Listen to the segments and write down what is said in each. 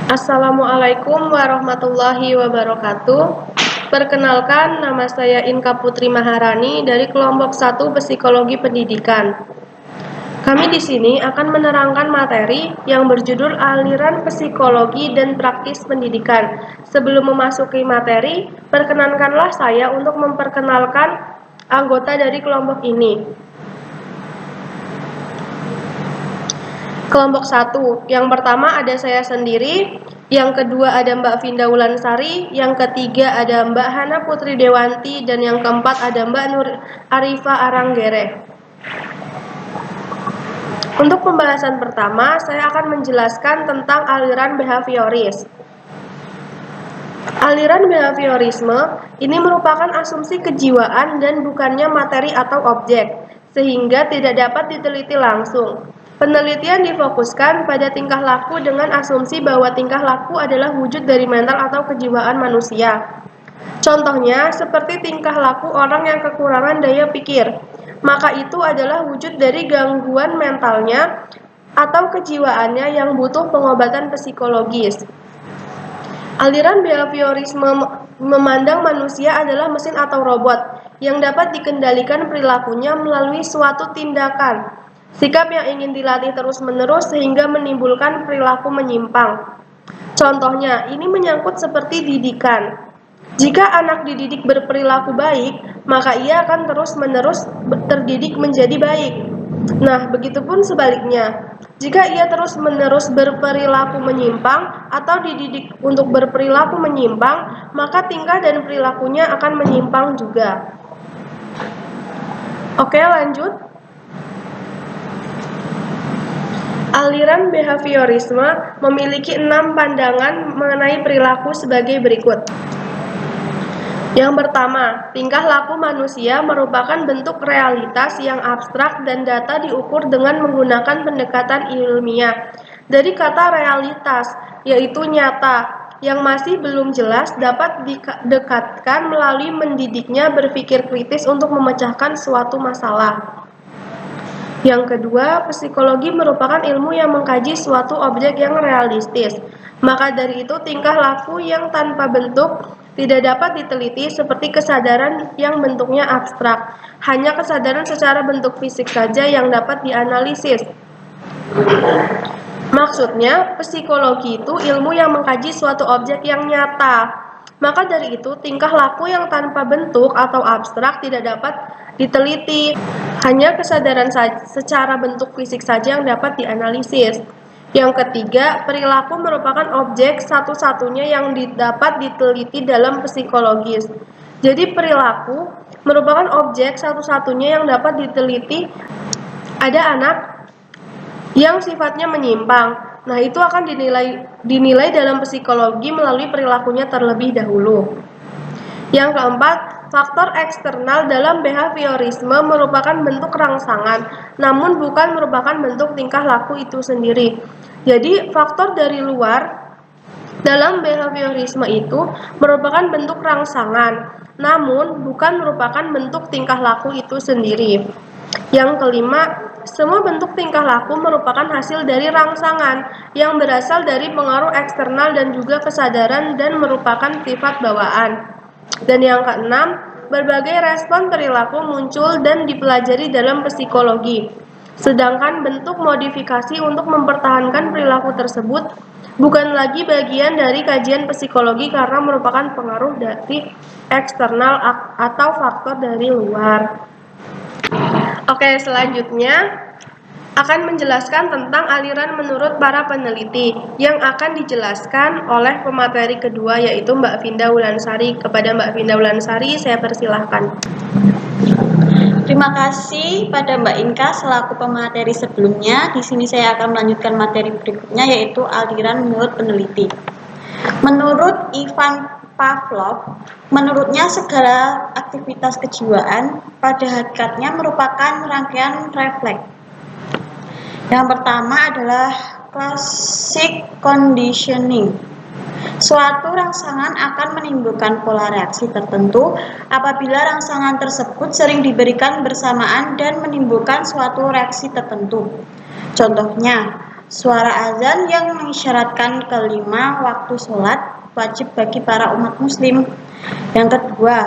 Assalamualaikum warahmatullahi wabarakatuh. Perkenalkan, nama saya Inka Putri Maharani dari kelompok 1 Psikologi Pendidikan. Kami di sini akan menerangkan materi yang berjudul aliran psikologi dan praktis pendidikan. Sebelum memasuki materi, perkenankanlah saya untuk memperkenalkan anggota dari kelompok ini. Kelompok 1, yang pertama ada saya sendiri, yang kedua ada Mbak Vinda Wulansari, yang ketiga ada Mbak Hana Putri Dewanti, dan yang keempat ada Mbak Nur Arifa Aranggere. Untuk pembahasan pertama, saya akan menjelaskan tentang aliran behavioris. Aliran behaviorisme ini merupakan asumsi kejiwaan dan bukannya materi atau objek, sehingga tidak dapat diteliti langsung. Penelitian difokuskan pada tingkah laku dengan asumsi bahwa tingkah laku adalah wujud dari mental atau kejiwaan manusia. Contohnya, seperti tingkah laku orang yang kekurangan daya pikir, maka itu adalah wujud dari gangguan mentalnya atau kejiwaannya yang butuh pengobatan psikologis. Aliran behaviorisme memandang manusia adalah mesin atau robot yang dapat dikendalikan perilakunya melalui suatu tindakan. Sikap yang ingin dilatih terus-menerus sehingga menimbulkan perilaku menyimpang. Contohnya, ini menyangkut seperti didikan. Jika anak dididik berperilaku baik, maka ia akan terus-menerus terdidik menjadi baik. Nah, begitupun sebaliknya. Jika ia terus-menerus berperilaku menyimpang atau dididik untuk berperilaku menyimpang, maka tingkah dan perilakunya akan menyimpang juga. Oke, lanjut. Aliran behaviorisme memiliki 6 pandangan mengenai perilaku sebagai berikut. Yang pertama, tingkah laku manusia merupakan bentuk realitas yang abstrak dan data diukur dengan menggunakan pendekatan ilmiah. Dari kata realitas, yaitu nyata, yang masih belum jelas dapat didekatkan melalui mendidiknya berpikir kritis untuk memecahkan suatu masalah. Yang kedua, psikologi merupakan ilmu yang mengkaji suatu objek yang realistis. Maka dari itu, tingkah laku yang tanpa bentuk tidak dapat diteliti seperti kesadaran yang bentuknya abstrak. Hanya kesadaran secara bentuk fisik saja yang dapat dianalisis. Maksudnya, psikologi itu ilmu yang mengkaji suatu objek yang nyata. Maka dari itu, tingkah laku yang tanpa bentuk atau abstrak tidak dapat diteliti. Hanya kesadaran secara bentuk fisik saja yang dapat dianalisis. Yang ketiga, perilaku merupakan objek satu-satunya yang dapat diteliti dalam psikologis. Jadi perilaku merupakan objek satu-satunya yang dapat diteliti. Ada anak yang sifatnya menyimpang. Nah, itu akan dinilai dalam psikologi melalui perilakunya terlebih dahulu. Yang keempat, faktor eksternal dalam behaviorisme merupakan bentuk rangsangan, namun bukan merupakan bentuk tingkah laku itu sendiri. Jadi, faktor dari luar dalam behaviorisme itu merupakan bentuk rangsangan, namun bukan merupakan bentuk tingkah laku itu sendiri. Yang kelima, semua bentuk tingkah laku merupakan hasil dari rangsangan yang berasal dari pengaruh eksternal dan juga kesadaran dan merupakan sifat bawaan. Dan yang keenam, berbagai respon perilaku muncul dan dipelajari dalam psikologi. Sedangkan bentuk modifikasi untuk mempertahankan perilaku tersebut bukan lagi bagian dari kajian psikologi karena merupakan pengaruh dari eksternal atau faktor dari luar. Oke, selanjutnya akan menjelaskan tentang aliran menurut para peneliti yang akan dijelaskan oleh pemateri kedua yaitu Mbak Vinda Wulansari. Kepada Mbak Vinda Wulansari, saya persilahkan. Terima kasih pada Mbak Inka selaku pemateri sebelumnya. Di sini saya akan melanjutkan materi berikutnya yaitu aliran menurut peneliti. Menurut Ivan Pavlov, menurutnya segala aktivitas kejiwaan pada hakikatnya merupakan rangkaian refleks. Yang pertama adalah classic conditioning. Suatu rangsangan akan menimbulkan pola reaksi tertentu apabila rangsangan tersebut sering diberikan bersamaan dan menimbulkan suatu reaksi tertentu. Contohnya, suara azan yang mengisyaratkan kelima waktu sholat wajib bagi para umat muslim. Yang kedua,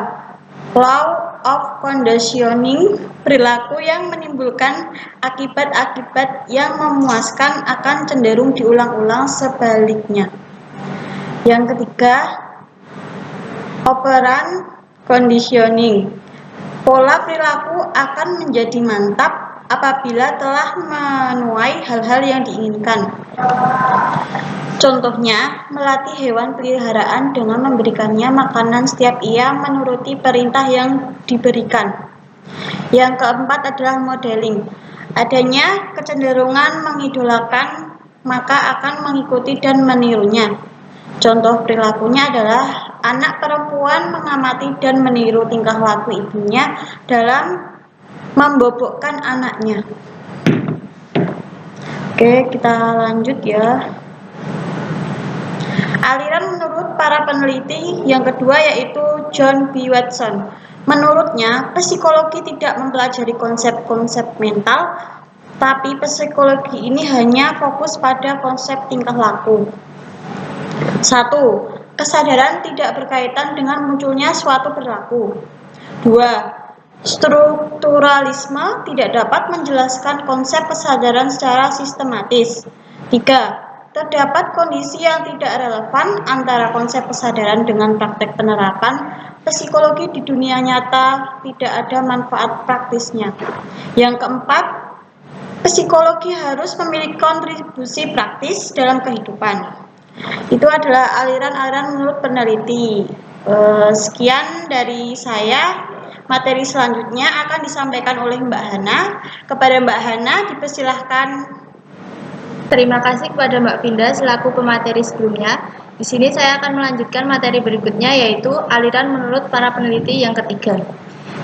law of conditioning, perilaku yang menimbulkan akibat-akibat yang memuaskan akan cenderung diulang-ulang sebaliknya. Yang ketiga, operant conditioning, pola perilaku akan menjadi mantap apabila telah menuai hal-hal yang diinginkan. Contohnya, melatih hewan peliharaan dengan memberikannya makanan setiap ia menuruti perintah yang diberikan. Yang keempat adalah modeling. Adanya kecenderungan mengidolakan, maka akan mengikuti dan menirunya. Contoh perilakunya adalah anak perempuan mengamati dan meniru tingkah laku ibunya dalam membobokkan anaknya. Oke, kita lanjut ya. Aliran menurut para peneliti yang kedua yaitu John B. Watson. Menurutnya, psikologi tidak mempelajari konsep-konsep mental, tapi psikologi ini hanya fokus pada konsep tingkah laku. 1. Kesadaran tidak berkaitan dengan munculnya suatu perilaku. 2. Strukturalisme tidak dapat menjelaskan konsep kesadaran secara sistematis. 3. Terdapat kondisi yang tidak relevan antara konsep kesadaran dengan praktek penerapan psikologi di dunia nyata, tidak ada manfaat praktisnya. Yang keempat, psikologi harus memiliki kontribusi praktis dalam kehidupan. Itu adalah aliran-aliran menurut peneliti. Sekian dari saya. Materi selanjutnya akan disampaikan oleh Mbak Hana. Kepada Mbak Hana dipersilahkan. Terima kasih kepada Mbak Vinda selaku pemateri sebelumnya. Di sini saya akan melanjutkan materi berikutnya yaitu aliran menurut para peneliti yang ketiga,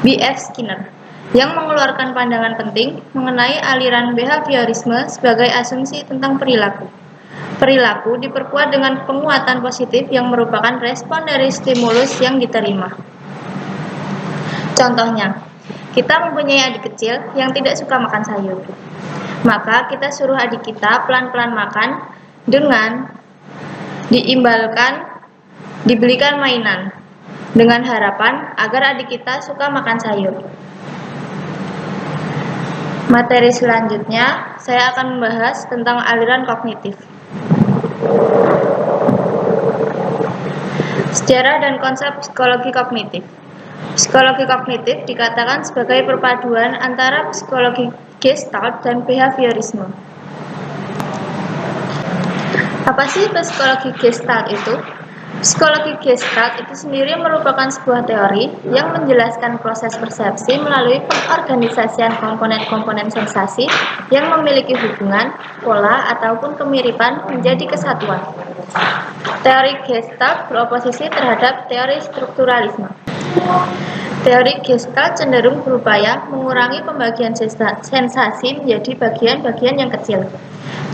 B.F. Skinner, yang mengeluarkan pandangan penting mengenai aliran behaviorisme sebagai asumsi tentang perilaku. Perilaku diperkuat dengan penguatan positif yang merupakan respon dari stimulus yang diterima. Contohnya, kita mempunyai adik kecil yang tidak suka makan sayur. Maka kita suruh adik kita pelan-pelan makan dengan dibelikan mainan dengan harapan agar adik kita suka makan sayur. Materi selanjutnya saya akan membahas tentang aliran kognitif. Sejarah dan konsep psikologi kognitif. Psikologi kognitif dikatakan sebagai perpaduan antara psikologi Gestalt dan behaviorisme. Apa sih psikologi Gestalt itu? Psikologi Gestalt itu sendiri merupakan sebuah teori yang menjelaskan proses persepsi melalui pengorganisasian komponen-komponen sensasi yang memiliki hubungan, pola, ataupun kemiripan menjadi kesatuan. Teori Gestalt beroposisi terhadap teori strukturalisme. Teori Gestalt cenderung berupaya mengurangi pembagian sensasi menjadi bagian-bagian yang kecil.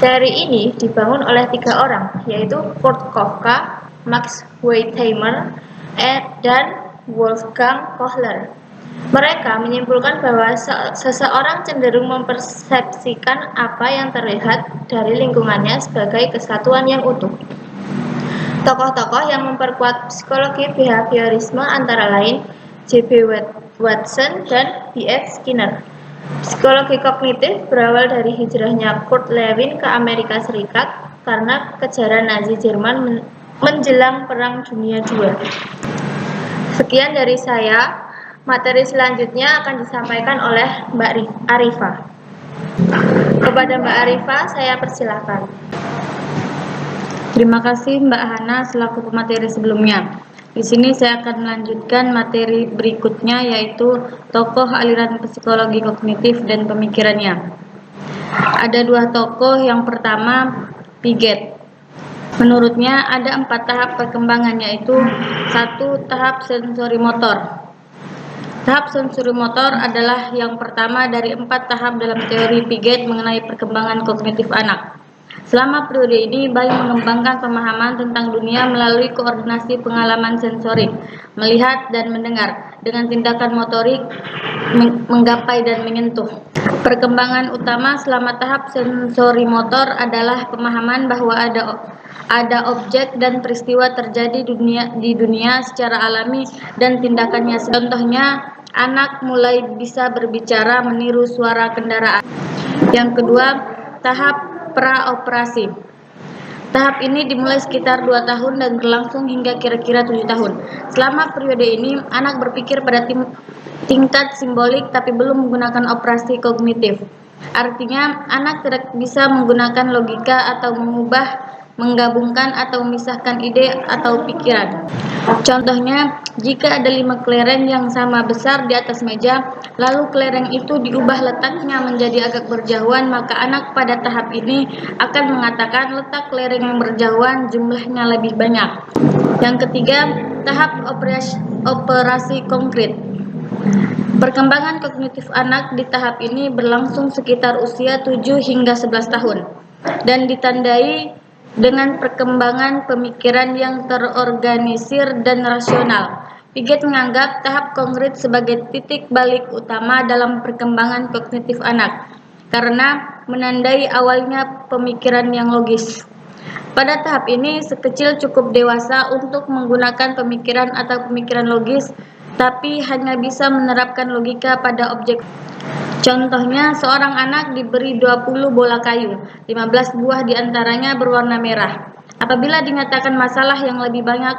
Teori ini dibangun oleh 3 orang, yaitu Kurt Koffka, Max Wertheimer, dan Wolfgang Kohler. Mereka menyimpulkan bahwa seseorang cenderung mempersepsikan apa yang terlihat dari lingkungannya sebagai kesatuan yang utuh. Tokoh-tokoh yang memperkuat psikologi behaviorisme antara lain J.B. Watson dan B.F. Skinner. Psikologi kognitif berawal dari hijrahnya Kurt Lewin ke Amerika Serikat karena kejaran Nazi Jerman menjelang Perang Dunia II. Sekian dari saya. Materi selanjutnya akan disampaikan oleh Mbak Arifa. Kepada Mbak Arifa, saya persilahkan. Terima kasih Mbak Hana selaku pemateri sebelumnya. Di sini saya akan melanjutkan materi berikutnya yaitu tokoh aliran psikologi kognitif dan pemikirannya. Ada 2 tokoh, yang pertama Piaget. Menurutnya ada 4 tahap perkembangan yaitu 1. Tahap sensori motor. Tahap sensori motor adalah yang pertama dari 4 tahap dalam teori Piaget mengenai perkembangan kognitif anak. Selama periode ini, bayi mengembangkan pemahaman tentang dunia melalui koordinasi pengalaman sensorik, melihat dan mendengar, dengan tindakan motorik, menggapai dan menyentuh. Perkembangan utama selama tahap sensorimotor adalah pemahaman bahwa ada objek dan peristiwa terjadi di dunia secara alami dan tindakannya. Contohnya, anak mulai bisa berbicara meniru suara kendaraan. Yang kedua, tahap praoperasi. Tahap ini dimulai sekitar 2 tahun dan berlangsung hingga kira-kira 7 tahun. Selama periode ini, anak berpikir pada tingkat simbolik tapi belum menggunakan operasi kognitif. Artinya, anak tidak bisa menggunakan logika atau menggabungkan atau memisahkan ide atau pikiran. Contohnya, jika ada 5 kelereng yang sama besar di atas meja, lalu kelereng itu diubah letaknya menjadi agak berjauhan, maka anak pada tahap ini akan mengatakan letak kelereng yang berjauhan jumlahnya lebih banyak. Yang ketiga, tahap operasi konkret. Perkembangan kognitif anak di tahap ini berlangsung sekitar usia 7 hingga 11 tahun dan ditandai dengan perkembangan pemikiran yang terorganisir dan rasional. Piaget menganggap tahap konkret sebagai titik balik utama dalam perkembangan kognitif anak karena menandai awalnya pemikiran yang logis. Pada tahap ini, sekecil cukup dewasa untuk menggunakan pemikiran atau pemikiran logis, tapi hanya bisa menerapkan logika pada objek. Contohnya, seorang anak diberi 20 bola kayu, 15 buah diantaranya berwarna merah. Apabila dinyatakan masalah yang lebih banyak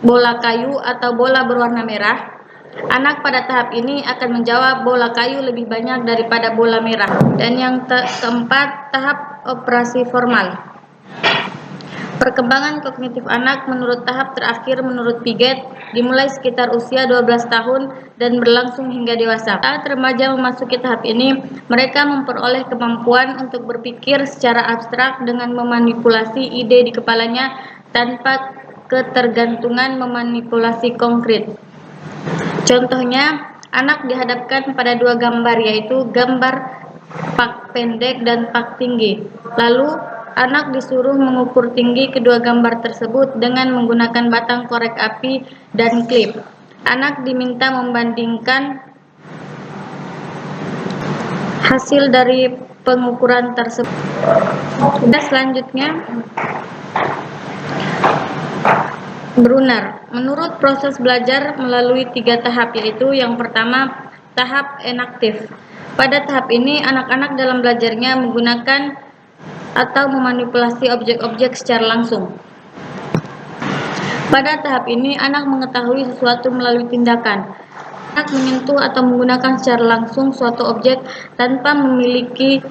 bola kayu atau bola berwarna merah, anak pada tahap ini akan menjawab bola kayu lebih banyak daripada bola merah. Dan yang keempat, tahap operasi formal. Perkembangan kognitif anak menurut tahap terakhir menurut Piaget dimulai sekitar usia 12 tahun dan berlangsung hingga dewasa. Saat remaja memasuki tahap ini, mereka memperoleh kemampuan untuk berpikir secara abstrak dengan memanipulasi ide di kepalanya tanpa ketergantungan memanipulasi konkret. Contohnya, anak dihadapkan pada 2 gambar, yaitu gambar pak pendek dan pak tinggi. Lalu, anak disuruh mengukur tinggi kedua gambar tersebut dengan menggunakan batang korek api dan klip. Anak diminta membandingkan hasil dari pengukuran tersebut. Dan selanjutnya, Brunner. Menurut proses belajar melalui 3 tahap, yaitu yang pertama, tahap enaktif. Pada tahap ini, anak-anak dalam belajarnya menggunakan atau memanipulasi objek-objek secara langsung. Pada tahap ini, anak mengetahui sesuatu melalui tindakan. Anak menyentuh atau menggunakan secara langsung suatu objek tanpa memiliki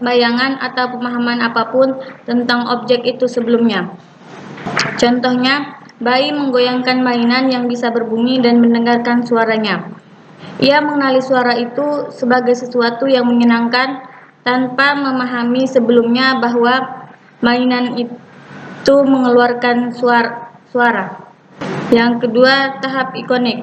bayangan atau pemahaman apapun tentang objek itu sebelumnya. Contohnya, bayi menggoyangkan mainan yang bisa berbunyi dan mendengarkan suaranya. Ia mengenali suara itu sebagai sesuatu yang menyenangkan tanpa memahami sebelumnya bahwa mainan itu mengeluarkan suara. Yang kedua, tahap ikonik.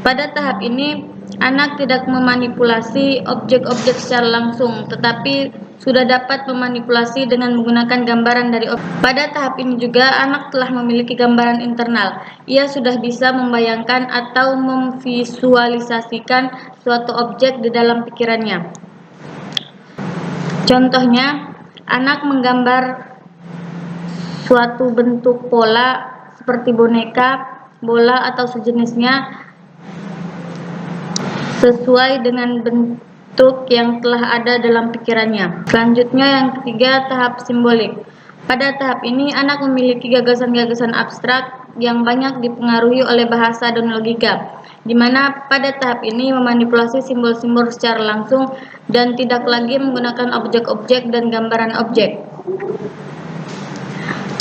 Pada tahap ini, anak tidak memanipulasi objek-objek secara langsung, tetapi sudah dapat memanipulasi dengan menggunakan gambaran dari objek. Pada tahap ini juga, anak telah memiliki gambaran internal. Ia sudah bisa membayangkan atau memvisualisasikan suatu objek di dalam pikirannya. Contohnya, anak menggambar suatu bentuk pola seperti boneka, bola, atau sejenisnya sesuai dengan bentuk yang telah ada dalam pikirannya. Selanjutnya, yang ketiga, tahap simbolik. Pada tahap ini, anak memiliki gagasan-gagasan abstrak yang banyak dipengaruhi oleh bahasa dan logika, di mana pada tahap ini memanipulasi simbol-simbol secara langsung dan tidak lagi menggunakan objek-objek dan gambaran objek.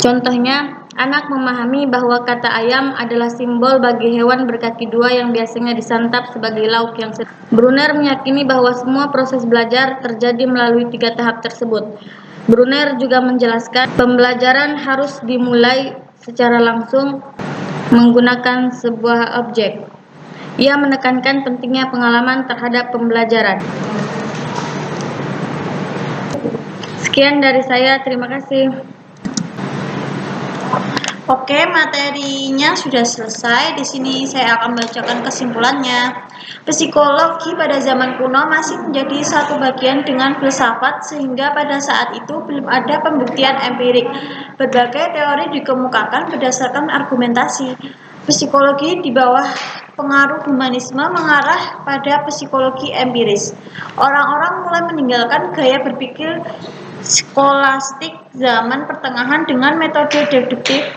Contohnya, anak memahami bahwa kata ayam adalah simbol bagi hewan berkaki 2 yang biasanya disantap sebagai lauk yang sedap. Brunner meyakini bahwa semua proses belajar terjadi melalui 3 tahap tersebut. Brunner juga menjelaskan pembelajaran harus dimulai secara langsung menggunakan sebuah objek. Ia menekankan pentingnya pengalaman terhadap pembelajaran. Sekian dari saya, terima kasih. Oke, materinya sudah selesai. Di sini saya akan bacakan kesimpulannya. Psikologi pada zaman kuno masih menjadi satu bagian dengan filsafat sehingga pada saat itu belum ada pembuktian empirik. Berbagai teori dikemukakan berdasarkan argumentasi. Psikologi di bawah pengaruh humanisme mengarah pada psikologi empiris. Orang-orang mulai meninggalkan gaya berpikir skolastik zaman pertengahan dengan metode deduktif.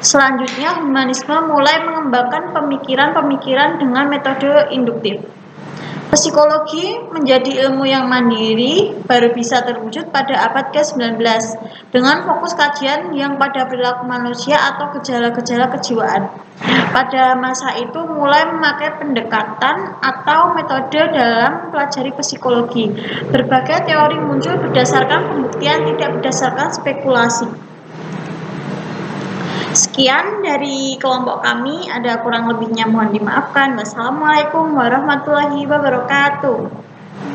Selanjutnya, humanisme mulai mengembangkan pemikiran-pemikiran dengan metode induktif. Psikologi menjadi ilmu yang mandiri baru bisa terwujud pada abad ke-19 dengan fokus kajian yang pada perilaku manusia atau gejala-gejala kejiwaan. Pada masa itu mulai memakai pendekatan atau metode dalam pelajari psikologi. Berbagai teori muncul berdasarkan pembuktian, tidak berdasarkan spekulasi. Sekian dari kelompok kami, ada kurang lebihnya mohon dimaafkan. Wassalamualaikum warahmatullahi wabarakatuh.